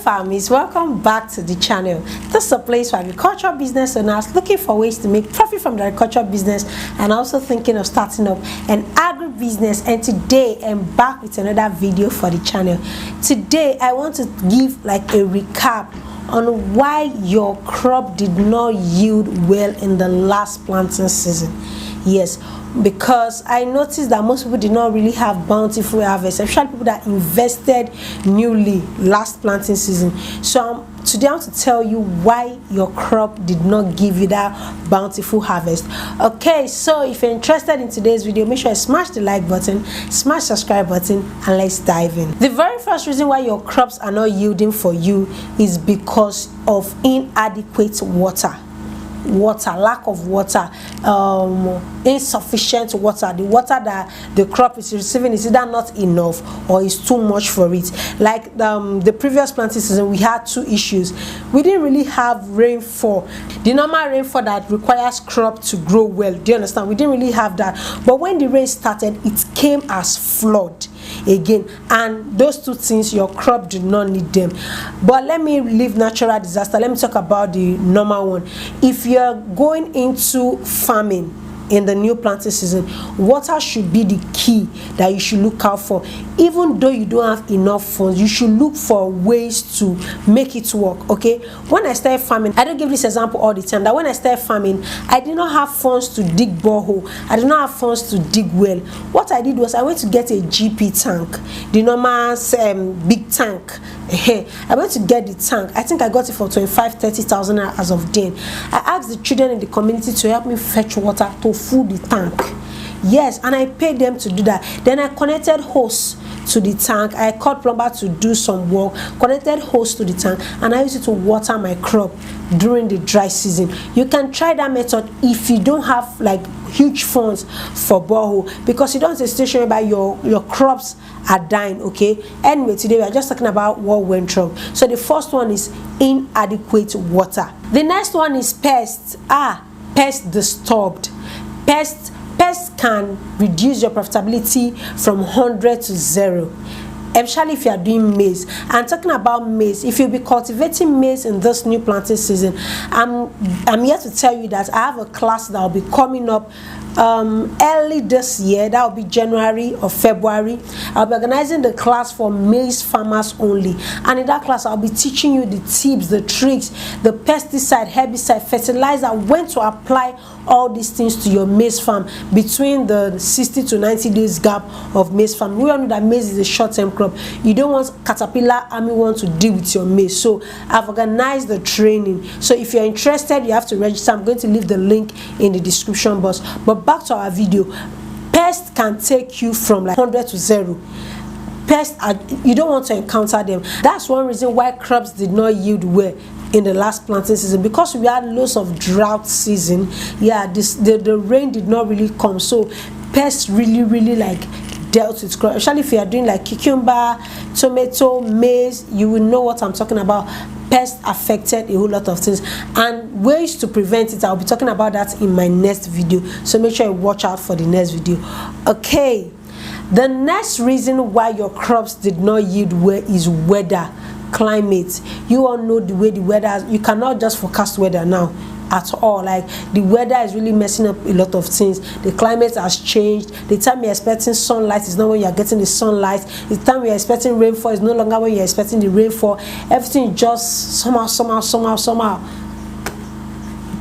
farmers, welcome back to the channel. This is a place for agricultural business owners looking for ways to make profit from the agricultural business and also thinking of starting up an agri-business. And today I'm back with another video for the channel. Today I want to give like a recap on why your crop did not yield well in the last planting season. Yes, because I noticed that most people did not really have bountiful harvest, especially people that invested newly last planting season. So today I want to tell you why your crop did not give you that bountiful harvest. Okay, so if you're interested in today's video, make sure you smash the like button, smash the subscribe button, and let's dive in. The very first reason why your crops are not yielding for you is because of inadequate lack of water, insufficient water. The water that the crop is receiving is either not enough or is too much for it. Like the previous planting season, we had two issues. We didn't really have rainfall, the normal rainfall that requires crop to grow well. Do you understand? We didn't really have that. But when the rain started, it came as flood again, and those two things your crop did not need them. But let me leave natural disaster. Let me talk about the normal one. If you're going into farming in the new planting season, water should be the key that you should look out for. Even though you don't have enough funds, you should look for ways to make it work. Okay, when I started farming, I don't give this example all the time, that when I started farming, I did not have funds to dig borehole, I did not have funds to dig well. What I did was I went to get a GP tank, the normal big tank. I went to get the tank. I think I got it for 25,000-30,000 as of then. I asked the children in the community to help me fetch water to fill the tank. Yes, and I paid them to do that. Then I connected hose to the tank. I called plumber to do some work, connected hose to the tank, and I used it to water my crop during the dry season. You can try that method if you don't have like huge funds for borehole, because you don't have a situation whereby your crops are dying. Okay, anyway, today we are just talking about what went wrong. So the first one is inadequate water. The next one is pests. Pest disturbed. Pests can reduce your profitability from 100 to 0, especially if you are doing maize. And talking about maize, if you'll be cultivating maize in this new planting season, I'm here to tell you that I have a class that will be coming up early this year. That will be January or February. I'll be organizing the class for maize farmers only, and in that class I'll be teaching you the tips, the tricks, the pesticide, herbicide, fertilizer, when to apply all these things to your maize farm between the 60 to 90 days gap of maize farm. We all know that maize is a short-term crop. You don't want caterpillar armyworm to deal with your maize. So I've organized the training. So if you're interested, you have to register. I'm going to leave the link in the description box. But back to our video, pests can take you from like 100 to 0. Pests you don't want to encounter them. That's one reason why crops did not yield well in the last planting season, because we had lots of drought season. Yeah, the rain did not really come, so pests really like dealt with crop. Especially if you are doing like cucumber, tomato, maize, you will know what I'm talking about. Pests affected a whole lot of things, and ways to prevent it, I'll be talking about that in my next video, so make sure you watch out for the next video. Okay, the next reason why your crops did not yield well is weather, climate. You all know the way the weather is. You cannot just forecast weather now at all. Like, the weather is really messing up a lot of things. The climate has changed. The time you're expecting sunlight is not when you're getting the sunlight. The time you're expecting rainfall is no longer when you're expecting the rainfall. Everything is just somehow.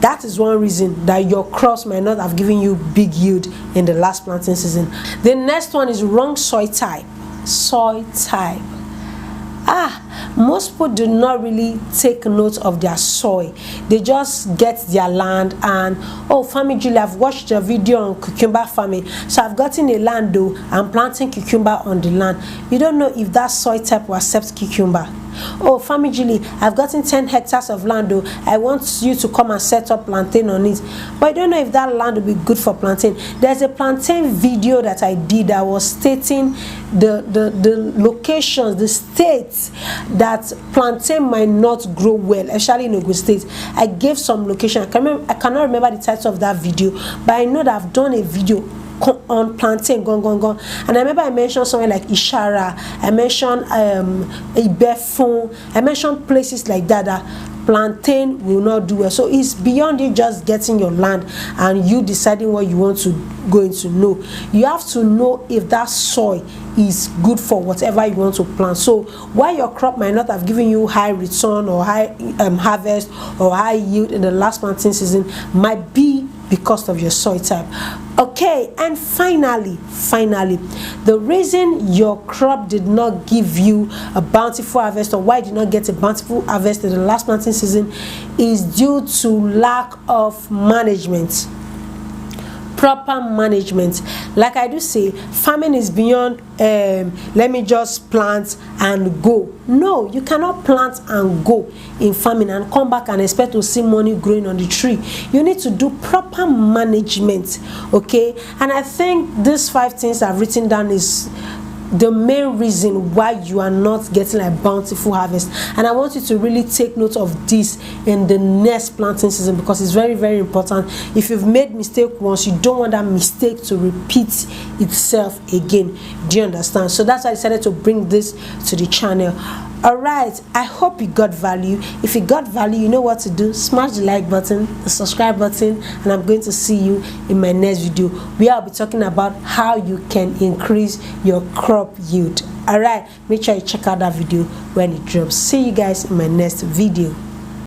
That is one reason that your crops might not have given you big yield in the last planting season. The next one is wrong soil type. Most people do not really take note of their soil. They just get their land and, oh, FANN Juliet, I've watched a video on cucumber farming, so I've gotten a land though, I'm planting cucumber on the land. You don't know if that soil type will accept cucumber. Oh, FANN Juliet, I've gotten 10 hectares of land though, I want you to come and set up plantain on it, but I don't know if that land will be good for plantain. There's a plantain video that I did that was stating the locations, the states that plantain might not grow well, especially in Ogun State. I gave some location. I cannot remember the title of that video, but I know that I've done a video on plantain, gone. And I remember I mentioned somewhere like Ishara, I mentioned Ibefun, I mentioned places like that plantain will not do well. So it's beyond you just getting your land and you deciding what you want to go into. No, you have to know if that soil is good for whatever you want to plant. So while your crop might not have given you high return or high harvest or high yield in the last planting season, might be because of your soil type. Okay, and finally, the reason your crop did not give you a bountiful harvest, or why you did not get a bountiful harvest in the last planting season, is due to lack of management. Proper management. Like I do say, farming is beyond let me just plant and go. No, you cannot plant and go in farming and come back and expect to see money growing on the tree. You need to do proper management. Okay, and I think these 5 things I've written down is the main reason why you are not getting a bountiful harvest. And I want you to really take note of this in the next planting season, because it's very, very important. If you've made mistake once, you don't want that mistake to repeat itself again. Do you understand? So that's why I decided to bring this to the channel. Alright, I hope you got value. If you got value, you know what to do. Smash the like button, the subscribe button, and I'm going to see you in my next video, where I'll be talking about how you can increase your crop yield. Alright, make sure you check out that video when it drops. See you guys in my next video.